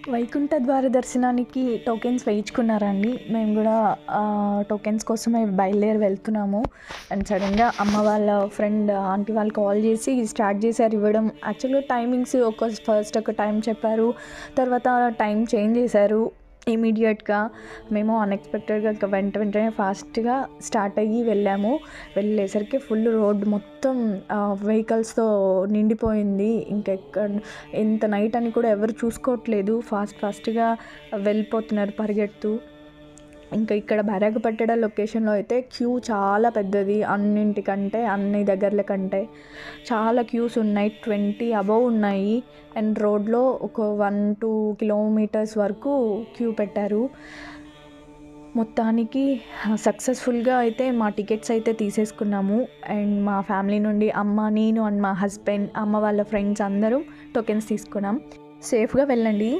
వైకుంఠ ద్వార దర్శనానికి టోకెన్స్ వేయించుకున్నారండి. మేము కూడా టోకెన్స్ కోసమే బయలుదేరి వెళ్తున్నాము. అండ్ సడన్గా అమ్మ వాళ్ళ ఫ్రెండ్ ఆంటీ వాళ్ళు కాల్ చేసి స్టార్ట్ చేశారు ఇవ్వడం. యాక్చువల్గా టైమింగ్స్ ఫస్ట్ ఒక టైం చెప్పారు, తర్వాత టైం చేంజ్ చేశారు ఇమీడియట్గా. మేము అన్ఎక్స్పెక్టెడ్గా ఇంకా వెంటనే ఫాస్ట్గా స్టార్ట్ అయ్యి వెళ్ళాము. వెళ్ళేసరికి ఫుల్ రోడ్ మొత్తం వెహికల్స్తో నిండిపోయింది. ఇంకెక్కడ ఎంత నైట్ అని కూడా ఎవరు చూసుకోవట్లేదు, ఫాస్ట్గా వెళ్ళిపోతున్నారు పరిగెడుతూ. ఇంకా ఇక్కడ బైరాగపట్టణ లొకేషన్లో అయితే క్యూ చాలా పెద్దది, అన్ని దగ్గరల కంటే చాలా క్యూస్ ఉన్నాయి, 20 అబవ్ ఉన్నాయి. అండ్ రోడ్లో ఒక 1-2 కిలోమీటర్స్ వరకు క్యూ పెట్టారు. మొత్తానికి సక్సెస్ఫుల్గా అయితే మా టికెట్స్ అయితే తీసేసుకున్నాము. అండ్ మా ఫ్యామిలీ నుండి అమ్మ, నేను అండ్ మా హస్బెండ్, అమ్మ వాళ్ళ ఫ్రెండ్స్ అందరూ టోకెన్స్ తీసుకున్నాం. సేఫ్గా వెళ్ళండి.